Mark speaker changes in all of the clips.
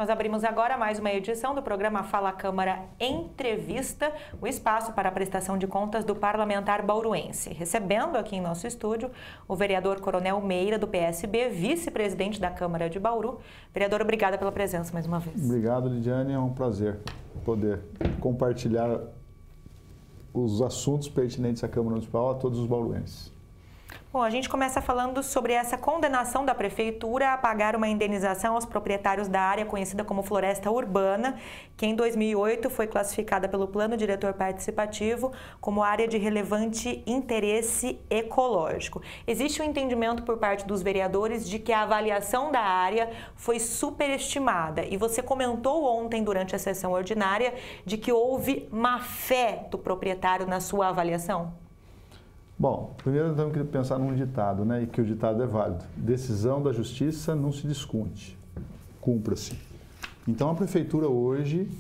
Speaker 1: Nós abrimos agora mais uma edição do programa Fala Câmara Entrevista, o espaço para a prestação de contas do parlamentar bauruense. Recebendo aqui em nosso estúdio o vereador Coronel Meira, do PSB, vice-presidente da Câmara de Bauru. Vereador, obrigada pela presença mais uma vez.
Speaker 2: Obrigado, Lidiane. É um prazer poder compartilhar os assuntos pertinentes à Câmara Municipal a todos os bauruenses.
Speaker 1: Bom, a gente começa falando sobre essa condenação da Prefeitura a pagar uma indenização aos proprietários da área conhecida como Floresta Urbana, que em 2008 foi classificada pelo Plano Diretor Participativo como área de relevante interesse ecológico. Existe um entendimento por parte dos vereadores de que a avaliação da área foi superestimada e você comentou ontem durante a sessão ordinária de que houve má-fé do proprietário na sua avaliação?
Speaker 2: Bom, primeiro temos que pensar num ditado, né, e que o ditado é válido. Decisão da justiça não se discute, cumpra-se. Então a prefeitura hoje,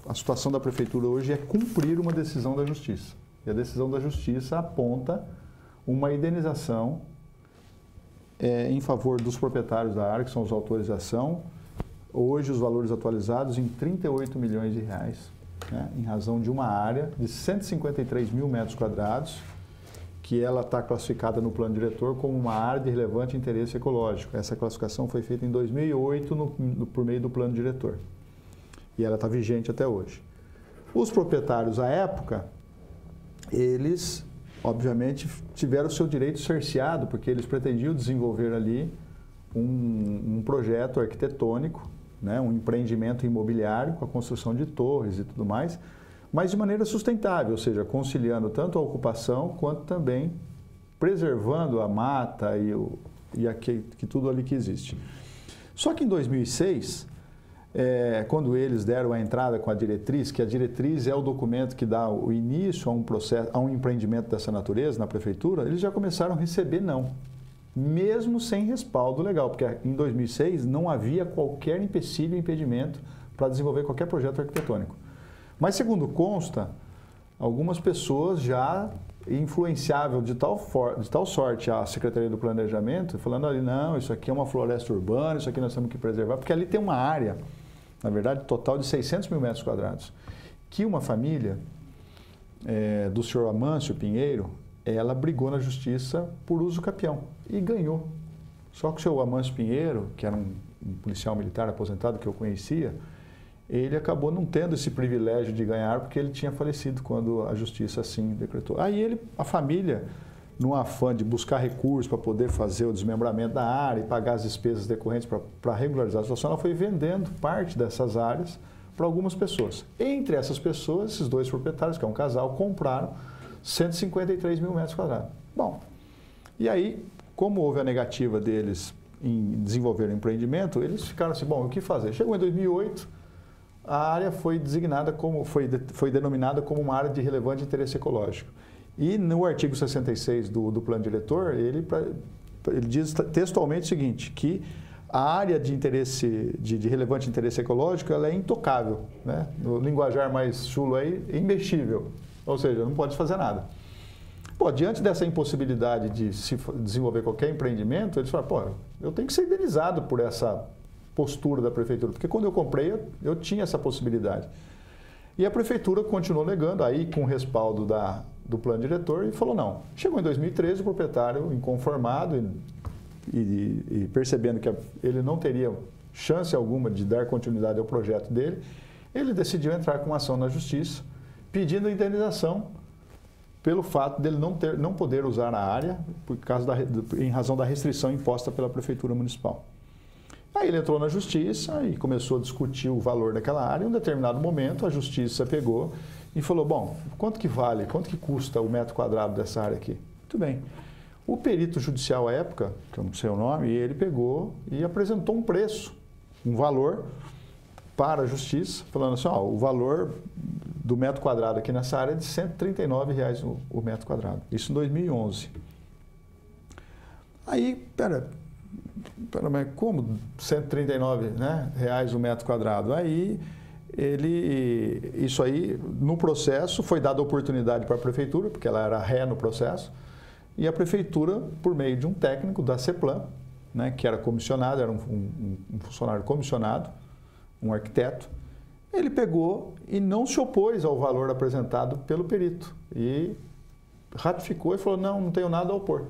Speaker 2: a situação da prefeitura hoje é cumprir uma decisão da justiça. E a decisão da justiça aponta uma indenização em favor dos proprietários da área, que são os autores da ação. Hoje os valores atualizados em 38 milhões de reais, né, em razão de uma área de 153 mil metros quadrados, que ela está classificada no plano diretor como uma área de relevante interesse ecológico. Essa classificação foi feita em 2008 por meio do plano diretor. E ela está vigente até hoje. Os proprietários, à época, eles, obviamente, tiveram o seu direito cerceado, porque eles pretendiam desenvolver ali um projeto arquitetônico, né, um empreendimento imobiliário com a construção de torres e tudo mais, mas de maneira sustentável, ou seja, conciliando tanto a ocupação quanto também preservando a mata que tudo ali que existe. Só que em 2006, quando eles deram a entrada com a diretriz, que a diretriz é o documento que dá o início a um processo, a um empreendimento dessa natureza na prefeitura, eles já começaram a receber não, mesmo sem respaldo legal, porque em 2006 não havia qualquer empecilho, impedimento para desenvolver qualquer projeto arquitetônico. Mas, segundo consta, algumas pessoas já influenciavam de tal sorte a Secretaria do Planejamento, falando ali, não, isso aqui é uma floresta urbana, isso aqui nós temos que preservar, porque ali tem uma área, na verdade, total de 600 mil metros quadrados, que uma família do senhor Amâncio Pinheiro, ela brigou na justiça por uso capião e ganhou. Só que o senhor Amâncio Pinheiro, que era um policial militar aposentado que eu conhecia, ele acabou não tendo esse privilégio de ganhar porque ele tinha falecido quando a justiça assim decretou. Aí a família, no afã de buscar recursos para poder fazer o desmembramento da área e pagar as despesas decorrentes para regularizar a situação, ela foi vendendo parte dessas áreas para algumas pessoas. Entre essas pessoas, esses dois proprietários, que é um casal, compraram 153 mil metros quadrados. Bom, e aí, como houve a negativa deles em desenvolver o empreendimento, eles ficaram assim, bom, o que fazer? Chegou em 2008, a área foi denominada como uma área de relevante interesse ecológico. E no artigo 66 do plano diretor, ele diz textualmente o seguinte, que a área de interesse, de relevante interesse ecológico, ela é intocável, né? No linguajar mais chulo aí, imexível, ou seja, não pode fazer nada. Pô, diante dessa impossibilidade de se desenvolver qualquer empreendimento, eles falaram, pô, eu tenho que ser indenizado por essa postura da prefeitura, porque quando eu comprei, eu tinha essa possibilidade. E a prefeitura continuou negando, aí com o respaldo do plano diretor, e falou não. Chegou em 2013, o proprietário inconformado e percebendo que ele não teria chance alguma de dar continuidade ao projeto dele, ele decidiu entrar com uma ação na justiça, pedindo indenização pelo fato dele não poder usar a área em razão da restrição imposta pela prefeitura municipal. Aí ele entrou na justiça e começou a discutir o valor daquela área. Em um determinado momento, a justiça pegou e falou, bom, quanto que vale, quanto que custa o metro quadrado dessa área aqui? Muito bem. O perito judicial à época, que eu não sei o nome, ele pegou e apresentou um preço, um valor para a justiça, falando assim, ó, o valor do metro quadrado aqui nessa área é de R$ 139 o metro quadrado. Isso em 2011. Aí, mas como 139, né, reais o metro quadrado? Aí, isso aí, no processo, foi dada oportunidade para a prefeitura, porque ela era ré no processo, e a prefeitura, por meio de um técnico da CEPLAN, né, que era comissionado, era um funcionário comissionado, um arquiteto, ele pegou e não se opôs ao valor apresentado pelo perito e ratificou e falou, não tenho nada a opor.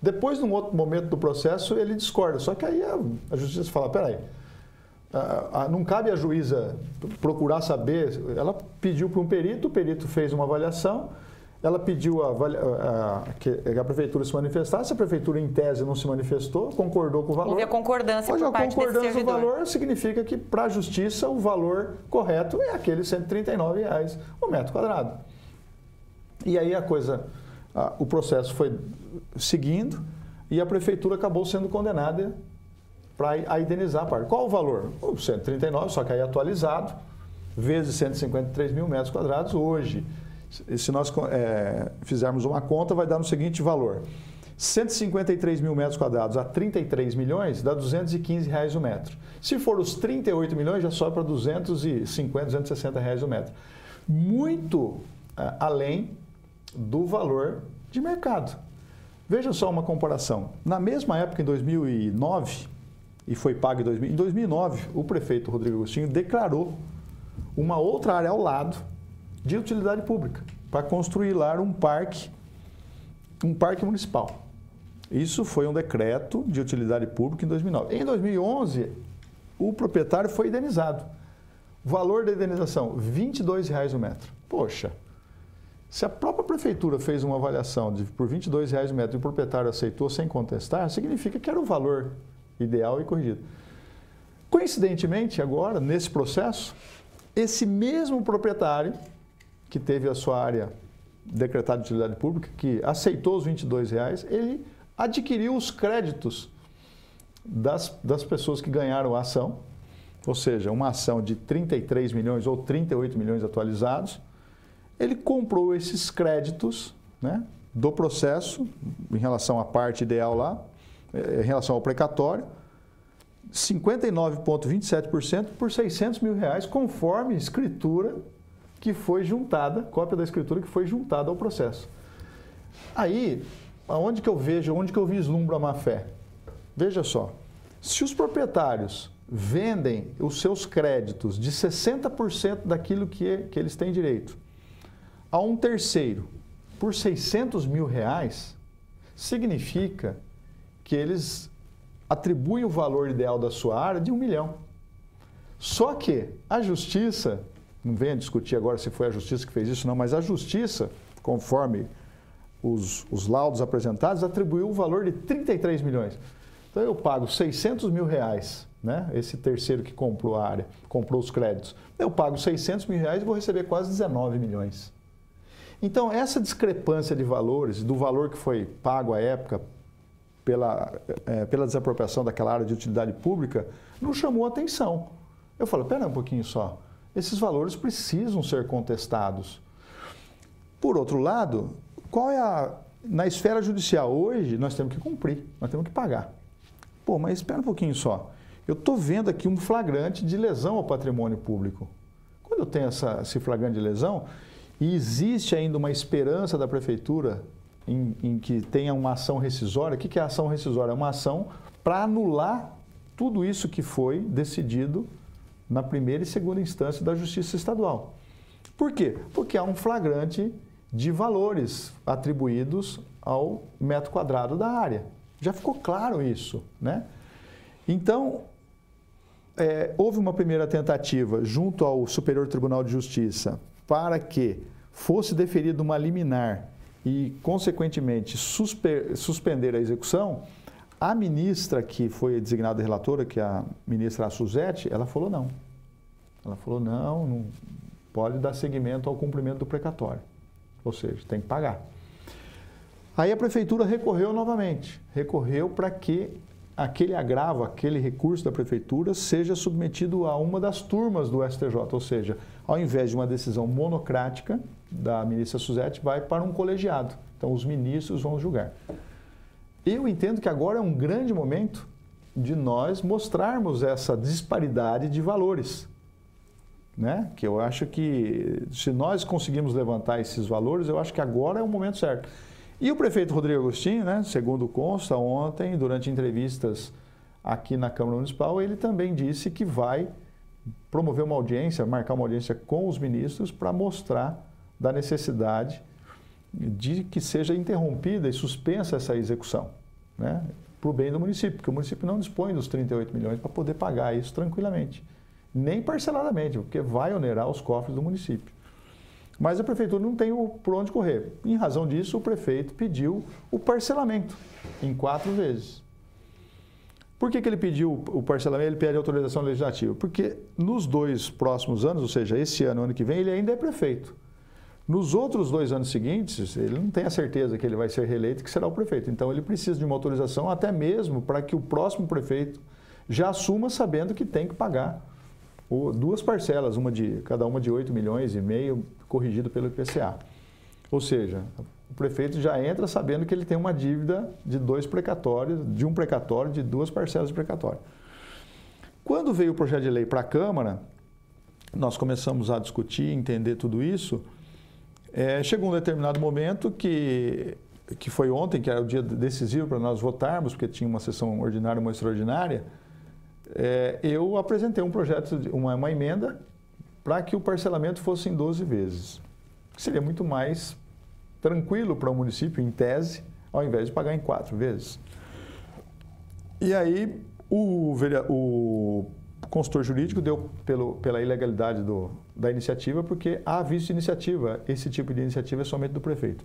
Speaker 2: Depois, num outro momento do processo, ele discorda, só que aí a justiça fala, peraí, não cabe à juíza procurar saber, ela pediu para um perito, o perito fez uma avaliação, ela pediu que a prefeitura se manifestasse, a prefeitura em tese não se manifestou, concordou com o valor.
Speaker 1: Houve a concordância por parte desse servidor. A concordância
Speaker 2: do valor significa que para a justiça o valor correto é aquele R$ 139 o metro quadrado. E aí o processo foi seguindo e a prefeitura acabou sendo condenada para indenizar a parte. Qual o valor? O 139, só que aí atualizado, vezes 153 mil metros quadrados hoje. Se nós fizermos uma conta, vai dar no seguinte valor. 153 mil metros quadrados a 33 milhões, dá R$ 215 o metro. Se for os 38 milhões, já sobe para R$ 250, R$ 260 o metro. Muito além do valor de mercado. Veja só uma comparação. Na mesma época, em 2009, e foi pago em 2009, o prefeito Rodrigo Agostinho declarou uma outra área ao lado de utilidade pública, para construir lá um parque municipal. Isso foi um decreto de utilidade pública em 2009. Em 2011, o proprietário foi indenizado. Valor da indenização, R$ 22 o metro. Poxa, se a própria prefeitura fez uma avaliação por R$ 22 o metro e o proprietário aceitou sem contestar, significa que era o valor ideal e corrigido. Coincidentemente, agora, nesse processo, esse mesmo proprietário que teve a sua área decretada de utilidade pública, que aceitou os R$ 22, ele adquiriu os créditos das pessoas que ganharam a ação, ou seja, uma ação de 33 milhões ou 38 milhões atualizados, ele comprou esses créditos, né, do processo, em relação à parte ideal lá, em relação ao precatório, 59,27% por R$ 600 mil, conforme escritura que foi juntada, cópia da escritura que foi juntada ao processo. Aí, onde que eu vislumbro a má-fé? Veja só, se os proprietários vendem os seus créditos de 60% daquilo que eles têm direito a um terceiro por R$ 600 mil, significa que eles atribuem o valor ideal da sua área de R$ 1 milhão. Só que a justiça, não venha discutir agora se foi a justiça que fez isso, não, mas a justiça, conforme os laudos apresentados, atribuiu o valor de 33 milhões. Então eu pago R$ 600 mil, né? Esse terceiro que comprou a área, comprou os créditos. Eu pago R$ 600 mil e vou receber quase 19 milhões. Então essa discrepância de valores, do valor que foi pago à época pela desapropriação daquela área de utilidade pública, não chamou atenção. Eu falo, espera um pouquinho só, esses valores precisam ser contestados. Por outro lado, na esfera judicial hoje, nós temos que cumprir, nós temos que pagar. Pô, mas espera um pouquinho só, eu estou vendo aqui um flagrante de lesão ao patrimônio público. Quando eu tenho esse flagrante de lesão, e existe ainda uma esperança da prefeitura em que tenha uma ação rescisória. O que é a ação rescisória? É uma ação para anular tudo isso que foi decidido na primeira e segunda instância da Justiça Estadual. Por quê? Porque há um flagrante de valores atribuídos ao metro quadrado da área. Já ficou claro isso, né? Então, houve uma primeira tentativa junto ao Superior Tribunal de Justiça para que fosse deferida uma liminar e, consequentemente, suspender a execução. A ministra que foi designada relatora, que é a ministra Suzete, ela falou não. Ela falou não pode dar seguimento ao cumprimento do precatório. Ou seja, tem que pagar. Aí a prefeitura recorreu novamente. Recorreu para que aquele agravo, aquele recurso da prefeitura seja submetido a uma das turmas do STJ. Ou seja, ao invés de uma decisão monocrática da ministra Suzete, vai para um colegiado. Então, os ministros vão julgar. Eu entendo que agora é um grande momento de nós mostrarmos essa disparidade de valores, né? Que eu acho que, se nós conseguirmos levantar esses valores, eu acho que agora é o momento certo. E o prefeito Rodrigo Agostinho, né, segundo consta, ontem, durante entrevistas aqui na Câmara Municipal, ele também disse que vai promover uma audiência, marcar uma audiência com os ministros para mostrar da necessidade de que seja interrompida e suspensa essa execução, né, para o bem do município, porque o município não dispõe dos 38 milhões para poder pagar isso tranquilamente, nem parceladamente, porque vai onerar os cofres do município. Mas a prefeitura não tem por onde correr. Em razão disso, o prefeito pediu o parcelamento em 4 vezes. Por que ele pediu o parcelamento? Ele pede autorização legislativa. Porque nos 2 próximos anos, ou seja, esse ano e ano que vem, ele ainda é prefeito. Nos outros 2 anos seguintes, ele não tem a certeza que ele vai ser reeleito e que será o prefeito. Então, ele precisa de uma autorização até mesmo para que o próximo prefeito já assuma sabendo que tem que pagar 2 parcelas, cada uma de 8 milhões e meio, corrigido pelo IPCA. Ou seja, o prefeito já entra sabendo que ele tem uma dívida de 2 precatórios, de um precatório, de 2 parcelas de precatório. Quando veio o projeto de lei para a Câmara, nós começamos a discutir, entender tudo isso. Chegou um determinado momento que foi ontem, que era o dia decisivo para nós votarmos, porque tinha uma sessão ordinária e uma extraordinária, eu apresentei um projeto, uma emenda, para que o parcelamento fosse em 12 vezes. Seria muito mais tranquilo para o município, em tese, ao invés de pagar em 4 vezes. E aí o consultor jurídico deu pela ilegalidade da iniciativa, porque há visto de iniciativa, esse tipo de iniciativa é somente do prefeito.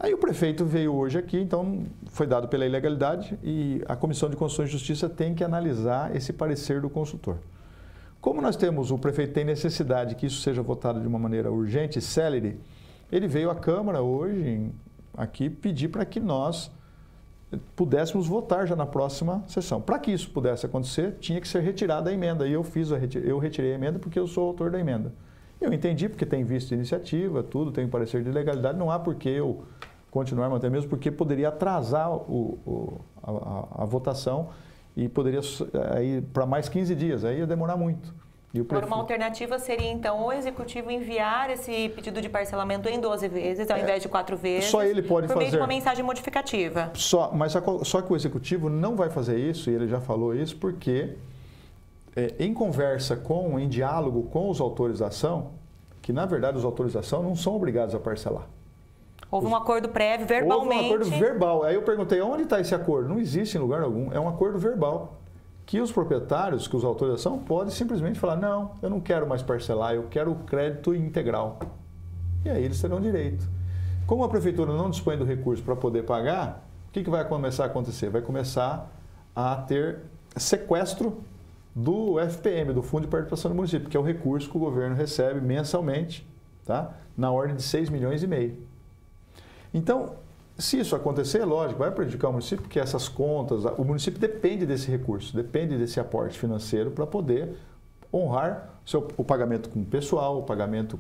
Speaker 2: Aí o prefeito veio hoje aqui, então foi dado pela ilegalidade e a Comissão de Constituição e Justiça tem que analisar esse parecer do consultor. Como o prefeito tem necessidade que isso seja votado de uma maneira urgente e célere, ele veio à Câmara hoje, aqui, pedir para que nós pudéssemos votar já na próxima sessão. Para que isso pudesse acontecer, tinha que ser retirada a emenda. E eu retirei a emenda porque eu sou autor da emenda. Eu entendi, porque tem visto de iniciativa, tudo, tem parecer de legalidade, não há por que eu continuar mantendo, mesmo porque poderia atrasar a votação e poderia ir para mais 15 dias, aí ia demorar muito.
Speaker 1: Agora, uma alternativa seria, então, o Executivo enviar esse pedido de parcelamento em 12 vezes, ao invés de 4 vezes,
Speaker 2: só ele pode
Speaker 1: por meio
Speaker 2: fazer
Speaker 1: de uma mensagem modificativa.
Speaker 2: Só que o Executivo não vai fazer isso, e ele já falou isso, porque em conversa em diálogo com os autores da ação, que na verdade os autores da ação não são obrigados a parcelar.
Speaker 1: Houve um acordo prévio, verbalmente.
Speaker 2: Houve um acordo verbal. Aí eu perguntei, onde está esse acordo? Não existe em lugar algum, é um acordo verbal. Que os proprietários, que os autores da ação, podem simplesmente falar, não, eu não quero mais parcelar, eu quero o crédito integral. E aí eles terão direito. Como a prefeitura não dispõe do recurso para poder pagar, o que vai começar a acontecer? Vai começar a ter sequestro do FPM, do Fundo de Participação do Município, que é o recurso que o governo recebe mensalmente, tá? Na ordem de 6 milhões e meio. Então, se isso acontecer, lógico, vai prejudicar o município, porque essas contas, o município depende desse recurso, depende desse aporte financeiro para poder honrar o pagamento com o pessoal, o pagamento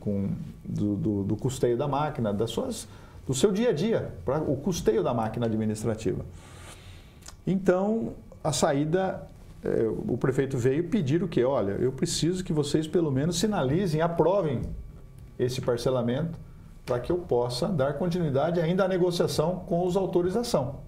Speaker 2: do custeio da máquina, do seu dia a dia, o custeio da máquina administrativa. Então, a saída, o prefeito veio pedir o quê? Olha, eu preciso que vocês pelo menos sinalizem, aprovem esse parcelamento, para que eu possa dar continuidade ainda à negociação com os autores da ação.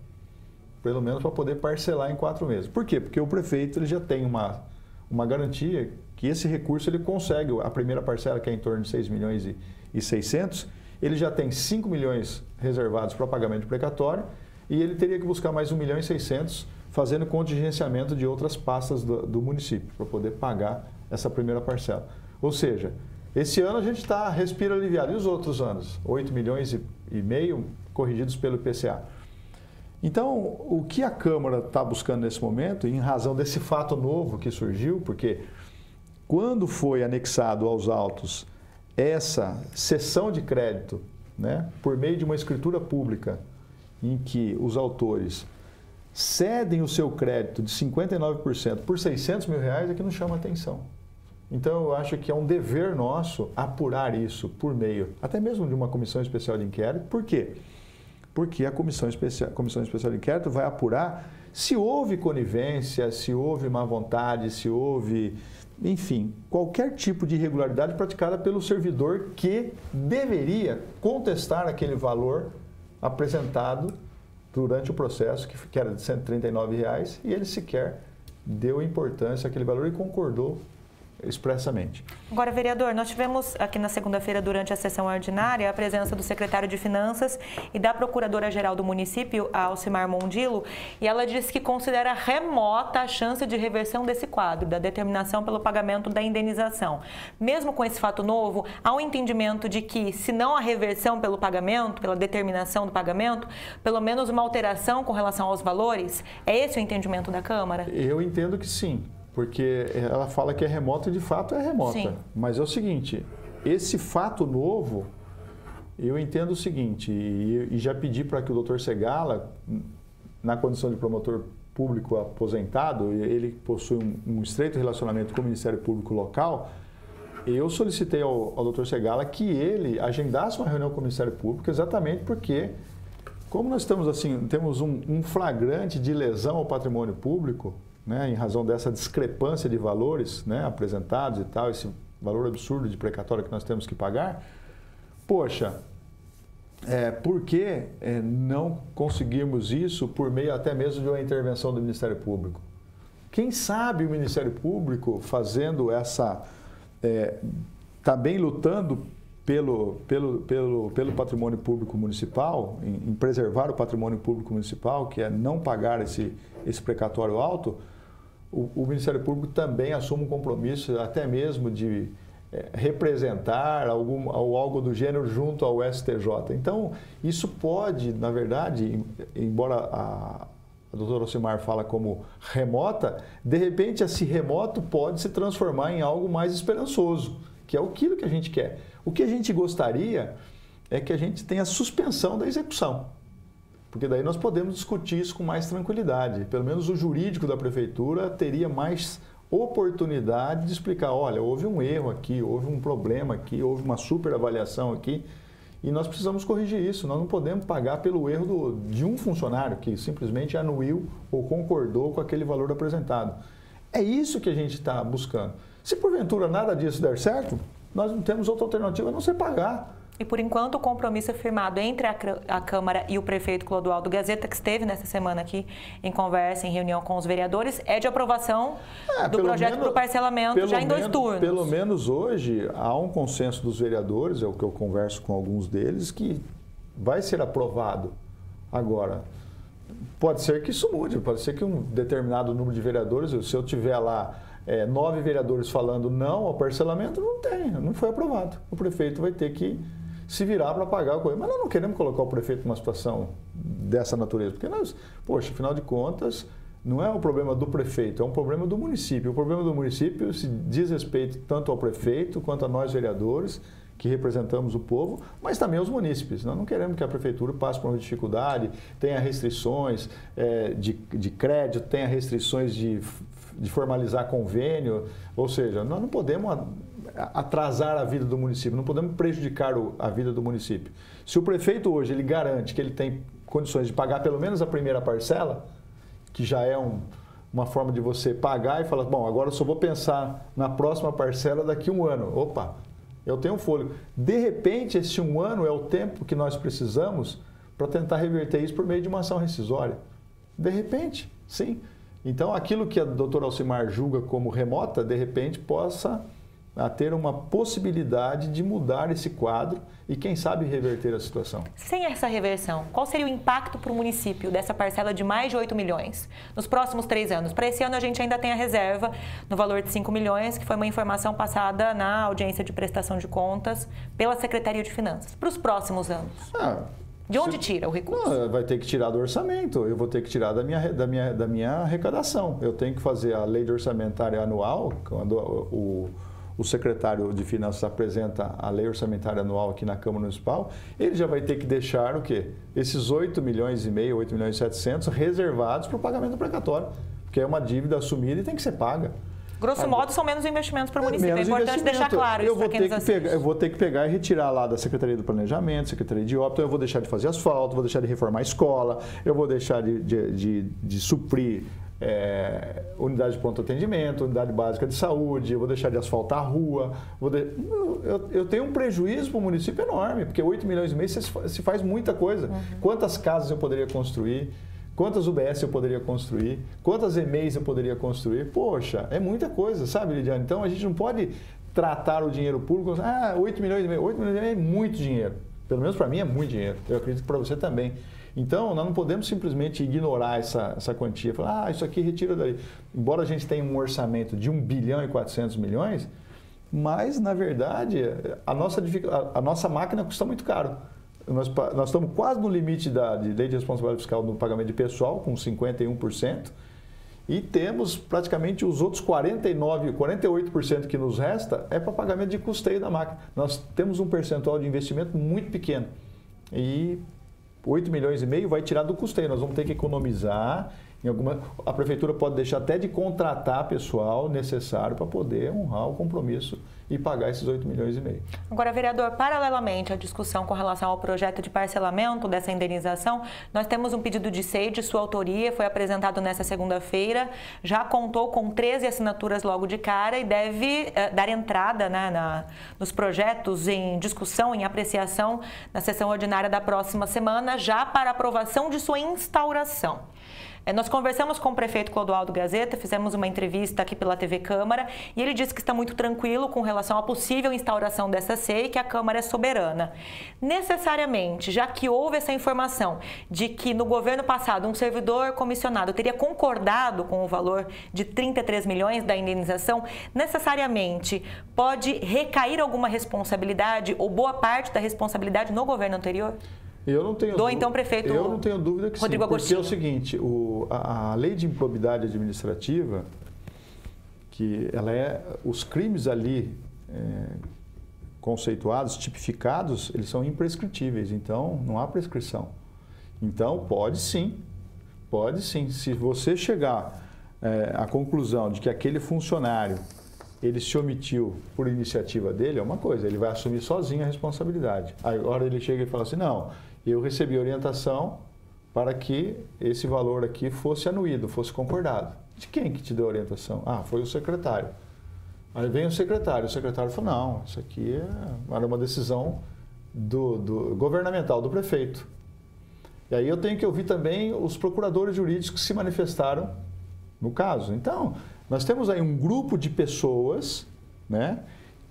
Speaker 2: Pelo menos para poder parcelar em 4 meses. Por quê? Porque o prefeito ele já tem uma garantia que esse recurso ele consegue, a primeira parcela, que é em torno de 6 milhões e 600, ele já tem 5 milhões reservados para pagamento de precatório e ele teria que buscar mais 1 milhão e 600, fazendo contingenciamento de outras pastas do município, para poder pagar essa primeira parcela. Ou seja, esse ano a gente respira aliviado. E os outros anos? 8 milhões e meio corrigidos pelo IPCA. Então, o que a Câmara está buscando nesse momento, em razão desse fato novo que surgiu, porque quando foi anexado aos autos essa cessão de crédito, né, por meio de uma escritura pública, em que os autores cedem o seu crédito de 59% por 600 mil reais, é que nos chama a atenção. Então, eu acho que é um dever nosso apurar isso por meio, até mesmo de uma comissão especial de inquérito. Por quê? Porque a comissão especial de inquérito vai apurar se houve conivência, se houve má vontade, se houve, enfim, qualquer tipo de irregularidade praticada pelo servidor que deveria contestar aquele valor apresentado durante o processo, que era de R$ 139, e ele sequer deu importância àquele valor e concordou expressamente.
Speaker 1: Agora, vereador, nós tivemos aqui na segunda-feira, durante a sessão ordinária, a presença do secretário de Finanças e da procuradora-geral do município, a Alcimar Mondilo, e ela disse que considera remota a chance de reversão desse quadro, da determinação pelo pagamento da indenização. Mesmo com esse fato novo, há um entendimento de que, se não a reversão pelo pagamento, pela determinação do pagamento, pelo menos uma alteração com relação aos valores? É esse o entendimento da Câmara?
Speaker 2: Eu entendo que sim. Porque ela fala que é remota e de fato é remota.
Speaker 1: Sim.
Speaker 2: Mas é o seguinte, esse fato novo, eu entendo o seguinte, e já pedi para que o Dr. Segala, na condição de promotor público aposentado, ele possui um estreito relacionamento com o Ministério Público local, eu solicitei ao Dr. Segala que ele agendasse uma reunião com o Ministério Público, exatamente porque, como nós estamos assim, temos um flagrante de lesão ao patrimônio público, né, em razão dessa discrepância de valores, né, apresentados e tal, esse valor absurdo de precatório que nós temos que pagar, poxa, por que não conseguirmos isso por meio até mesmo de uma intervenção do Ministério Público? Quem sabe o Ministério Público fazendo também lutando pelo patrimônio público municipal, em preservar o patrimônio público municipal, que é não pagar esse precatório alto, o Ministério Público também assume um compromisso até mesmo de representar algo do gênero junto ao STJ. Então, isso pode, na verdade, embora a doutora Alcimar fala como remota, de repente esse remoto pode se transformar em algo mais esperançoso, que é aquilo que a gente quer. O que a gente gostaria é que a gente tenha suspensão da execução. Porque daí nós podemos discutir isso com mais tranquilidade. Pelo menos o jurídico da prefeitura teria mais oportunidade de explicar, olha, houve um erro aqui, houve um problema aqui, houve uma superavaliação aqui e nós precisamos corrigir isso. Nós não podemos pagar pelo erro de um funcionário que simplesmente anuiu ou concordou com aquele valor apresentado. É isso que a gente está buscando. Se porventura nada disso der certo, nós não temos outra alternativa a não ser pagar.
Speaker 1: E, por enquanto, o compromisso é firmado entre a Câmara e o prefeito Clodoaldo Gazeta, que esteve nessa semana aqui em conversa, em reunião com os vereadores, é de aprovação do projeto para o parcelamento já em 2 turnos.
Speaker 2: Pelo menos hoje há um consenso dos vereadores, é o que eu converso com alguns deles, que vai ser aprovado. Agora, pode ser que isso mude, pode ser que um determinado número de vereadores, se eu tiver lá 9 vereadores falando não ao parcelamento, não foi aprovado. O prefeito vai ter que se virar para pagar a coisa. Mas nós não queremos colocar o prefeito numa situação dessa natureza, porque nós, poxa, afinal de contas, não é um problema do prefeito, é um problema do município. O problema do município se diz respeito tanto ao prefeito quanto a nós vereadores, que representamos o povo, mas também aos munícipes. Nós não queremos que a prefeitura passe por uma dificuldade, tenha restrições de crédito, tenha restrições de formalizar convênio, ou seja, nós não podemos atrasar a vida do município, não podemos prejudicar a vida do município. Se o prefeito hoje ele garante que ele tem condições de pagar pelo menos a primeira parcela, que já é uma forma de você pagar e falar, bom, agora eu só vou pensar na próxima parcela daqui a 1 ano. Opa, eu tenho fôlego. De repente, esse 1 ano é o tempo que nós precisamos para tentar reverter isso por meio de uma ação rescisória. De repente, sim. Então, aquilo que a doutora Alcimar julga como remota, de repente, possa ter uma possibilidade de mudar esse quadro e, quem sabe, reverter a situação.
Speaker 1: Sem essa reversão, qual seria o impacto para o município dessa parcela de mais de 8 milhões nos próximos 3 anos? Para esse ano, a gente ainda tem a reserva no valor de 5 milhões, que foi uma informação passada na audiência de prestação de contas pela Secretaria de Finanças. Para os próximos anos? De onde tira o recurso?
Speaker 2: Não, vai ter que tirar do orçamento, eu vou ter que tirar da minha arrecadação. Eu tenho que fazer a lei de orçamentária anual, quando o secretário de Finanças apresenta a lei orçamentária anual aqui na Câmara Municipal, ele já vai ter que deixar o quê? Esses 8 milhões e meio, 8 milhões e 700 reservados para o pagamento do precatório, porque é uma dívida assumida e tem que ser paga.
Speaker 1: Grosso modo, são menos investimentos para o município. É importante deixar claro isso para quem nos assiste.
Speaker 2: Eu vou ter que pegar e retirar lá da Secretaria do Planejamento, Secretaria de Obras, então eu vou deixar de fazer asfalto, vou deixar de reformar a escola, eu vou deixar de suprir unidade de pronto atendimento, unidade básica de saúde, eu vou deixar de asfaltar a rua. Eu tenho um prejuízo para o município enorme, porque 8 milhões e meio se faz muita coisa. Quantas casas eu poderia construir? quantas UBS eu poderia construir, quantas EMEIs eu poderia construir. Poxa, é muita coisa, sabe, Lidiane? Então a gente não pode tratar o dinheiro público, 8 milhões e meio. 8 milhões e meio é muito dinheiro. Pelo menos para mim é muito dinheiro. Eu acredito que para você também. Então, nós não podemos simplesmente ignorar essa quantia. Falar, isso aqui retira daí. Embora a gente tenha um orçamento de 1 bilhão e 400 milhões, mas, na verdade, a nossa máquina custa muito caro. Nós estamos quase no limite de lei de responsabilidade fiscal no pagamento de pessoal, com 51%, e temos praticamente os outros 48% que nos resta é para pagamento de custeio da máquina. Nós temos um percentual de investimento muito pequeno. E 8 milhões e meio vai tirar do custeio. Nós vamos ter que economizar. A prefeitura pode deixar até de contratar pessoal necessário para poder honrar o compromisso e pagar esses 8 milhões e meio.
Speaker 1: Agora, vereador, paralelamente à discussão com relação ao projeto de parcelamento dessa indenização, nós temos um pedido de SEI de sua autoria, foi apresentado nesta segunda-feira, já contou com 13 assinaturas logo de cara e deve dar entrada, né, nos projetos em discussão, em apreciação na sessão ordinária da próxima semana, já para aprovação de sua instauração. Nós conversamos com o prefeito Clodoaldo Gazeta, fizemos uma entrevista aqui pela TV Câmara e ele disse que está muito tranquilo com relação à possível instauração dessa SEI e que a Câmara é soberana. Necessariamente, já que houve essa informação de que no governo passado um servidor comissionado teria concordado com o valor de 33 milhões da indenização, necessariamente pode recair alguma responsabilidade ou boa parte da responsabilidade no governo anterior?
Speaker 2: Eu não tenho
Speaker 1: então, prefeito
Speaker 2: eu não tenho dúvida que
Speaker 1: Rodrigo
Speaker 2: sim, porque
Speaker 1: Agostinho.
Speaker 2: é o seguinte, a lei de improbidade administrativa, que ela os crimes ali conceituados, tipificados, eles são imprescritíveis, então não há prescrição. Então pode sim. Se você chegar à conclusão de que aquele funcionário ele se omitiu por iniciativa dele, é uma coisa, ele vai assumir sozinho a responsabilidade. Agora ele chega e fala assim, não, eu recebi orientação para que esse valor aqui fosse anuído, fosse concordado. De quem que te deu a orientação? Foi o secretário. Aí vem o secretário falou, não, isso aqui era uma decisão governamental, do prefeito. E aí eu tenho que ouvir também os procuradores jurídicos que se manifestaram no caso. Então, nós temos aí um grupo de pessoas, né,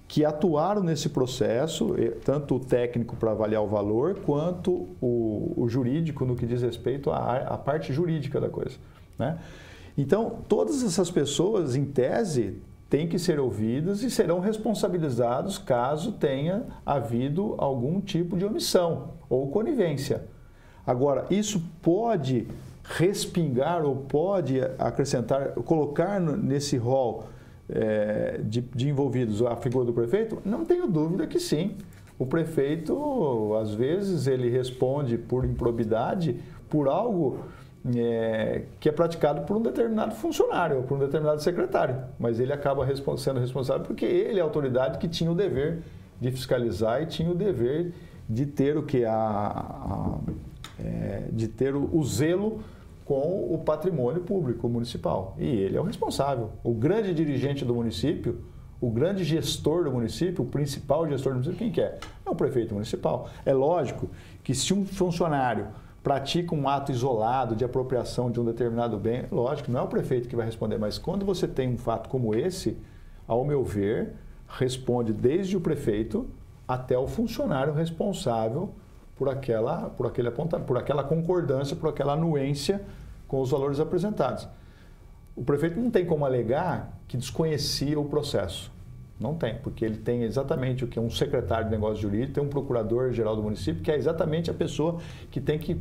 Speaker 2: que atuaram nesse processo, tanto o técnico para avaliar o valor, quanto o jurídico no que diz respeito à parte jurídica da coisa, né? Então, todas essas pessoas, em tese, têm que ser ouvidas e serão responsabilizados caso tenha havido algum tipo de omissão ou conivência. Agora, isso pode respingar ou pode acrescentar, colocar nesse rol de envolvidos a figura do prefeito? Não tenho dúvida que sim. O prefeito, às vezes, ele responde por improbidade por algo que é praticado por um determinado funcionário ou por um determinado secretário, mas ele acaba sendo responsável porque ele é a autoridade que tinha o dever de fiscalizar e tinha o dever de ter de ter o zelo com o patrimônio público municipal. E ele é o responsável. O grande dirigente do município, o grande gestor do município, o principal gestor do município, quem que é? É o prefeito municipal. É lógico que se um funcionário pratica um ato isolado de apropriação de um determinado bem, lógico, não é o prefeito que vai responder, mas quando você tem um fato como esse, ao meu ver, responde desde o prefeito até o funcionário responsável por aquela concordância, por aquela anuência com os valores apresentados. O prefeito não tem como alegar que desconhecia o processo. Não tem, porque ele tem exatamente o que é um secretário de negócios jurídicos, tem um procurador-geral do município, que é exatamente a pessoa que tem que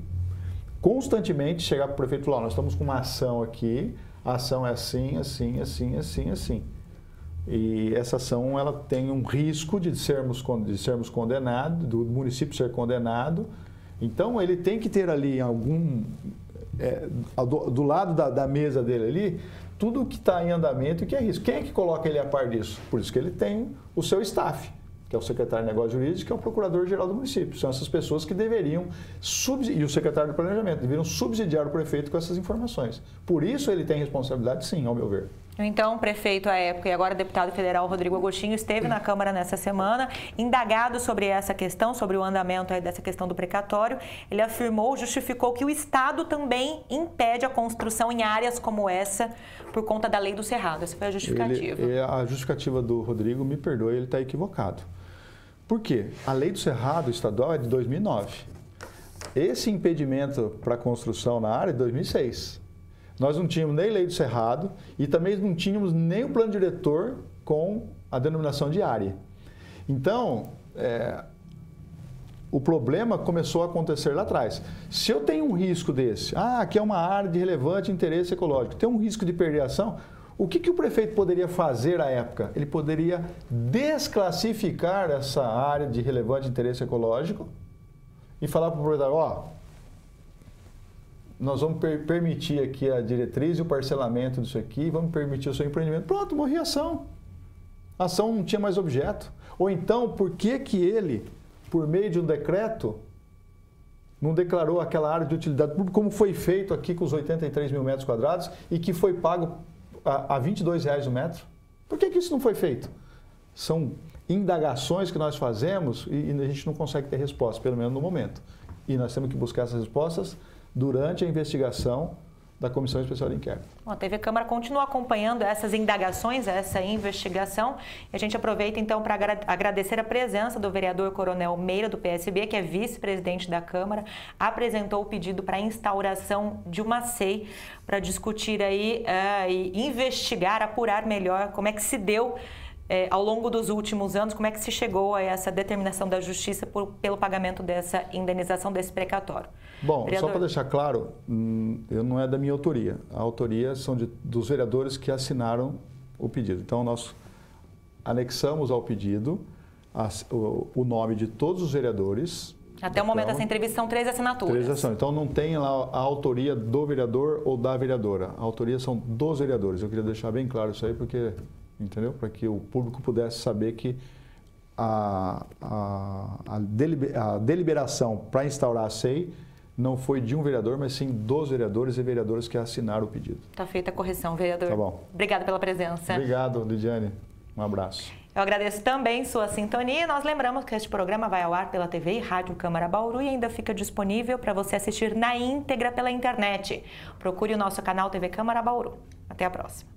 Speaker 2: constantemente chegar para o prefeito e falar, nós estamos com uma ação aqui, a ação é assim, assim, assim, assim, assim. E essa ação ela tem um risco de sermos condenados, do município ser condenado. Então, ele tem que ter ali do lado da mesa dele ali, tudo que está em andamento e que é risco. Quem é que coloca ele a par disso? Por isso que ele tem o seu staff, que é o secretário de Negócios Jurídicos, que é o procurador-geral do município. São essas pessoas que deveriam, e o secretário de Planejamento, deveriam subsidiar o prefeito com essas informações. Por isso ele tem responsabilidade, sim, ao meu ver.
Speaker 1: Então, o prefeito à época e agora deputado federal Rodrigo Agostinho esteve na Câmara nessa semana, indagado sobre essa questão, sobre o andamento dessa questão do precatório. Ele afirmou, justificou que o Estado também impede a construção em áreas como essa por conta da lei do cerrado. Essa foi a justificativa.
Speaker 2: A justificativa do Rodrigo, me perdoe, ele está equivocado. Por quê? A lei do cerrado estadual é de 2009. Esse impedimento para a construção na área é de 2006. Nós não tínhamos nem lei do cerrado e também não tínhamos nem o plano diretor com a denominação de área. Então, o problema começou a acontecer lá atrás. Se eu tenho um risco desse, aqui é uma área de relevante interesse ecológico, tem um risco de perder a ação, o que o prefeito poderia fazer à época? Ele poderia desclassificar essa área de relevante interesse ecológico e falar para o proprietário, nós vamos permitir aqui a diretriz e o parcelamento disso aqui, vamos permitir o seu empreendimento. Pronto, morria a ação. A ação não tinha mais objeto. Ou então, por que ele, por meio de um decreto, não declarou aquela área de utilidade pública, como foi feito aqui com os 83 mil metros quadrados e que foi pago a R$ 22,00 o metro? Por que isso não foi feito? São indagações que nós fazemos e a gente não consegue ter resposta, pelo menos no momento. E nós temos que buscar essas respostas durante a investigação da Comissão Especial de Inquérito.
Speaker 1: Bom, a TV Câmara continua acompanhando essas indagações, essa investigação. E a gente aproveita então para agradecer a presença do vereador Coronel Meira, do PSB, que é vice-presidente da Câmara, apresentou o pedido para a instauração de uma SEI para discutir aí e investigar, apurar melhor como é que se deu ao longo dos últimos anos, como é que se chegou a essa determinação da Justiça pelo pagamento dessa indenização desse precatório.
Speaker 2: Bom, vereador, só para deixar claro, não é da minha autoria. A autoria são dos vereadores que assinaram o pedido. Então, nós anexamos ao pedido o nome de todos os vereadores.
Speaker 1: Até o momento dessa entrevista são 3 assinaturas.
Speaker 2: 3 assinaturas. Então, não tem lá a autoria do vereador ou da vereadora. A autoria são dos vereadores. Eu queria deixar bem claro isso aí, porque... entendeu? Para que o público pudesse saber que a deliberação para instaurar a SEI não foi de um vereador, mas sim dos vereadores e vereadoras que assinaram o pedido.
Speaker 1: Está feita a correção, vereador.
Speaker 2: Tá bom.
Speaker 1: Obrigada pela presença.
Speaker 2: Obrigado, Lidiane. Um abraço.
Speaker 1: Eu agradeço também sua sintonia. Nós lembramos que este programa vai ao ar pela TV e Rádio Câmara Bauru e ainda fica disponível para você assistir na íntegra pela internet. Procure o nosso canal TV Câmara Bauru. Até a próxima.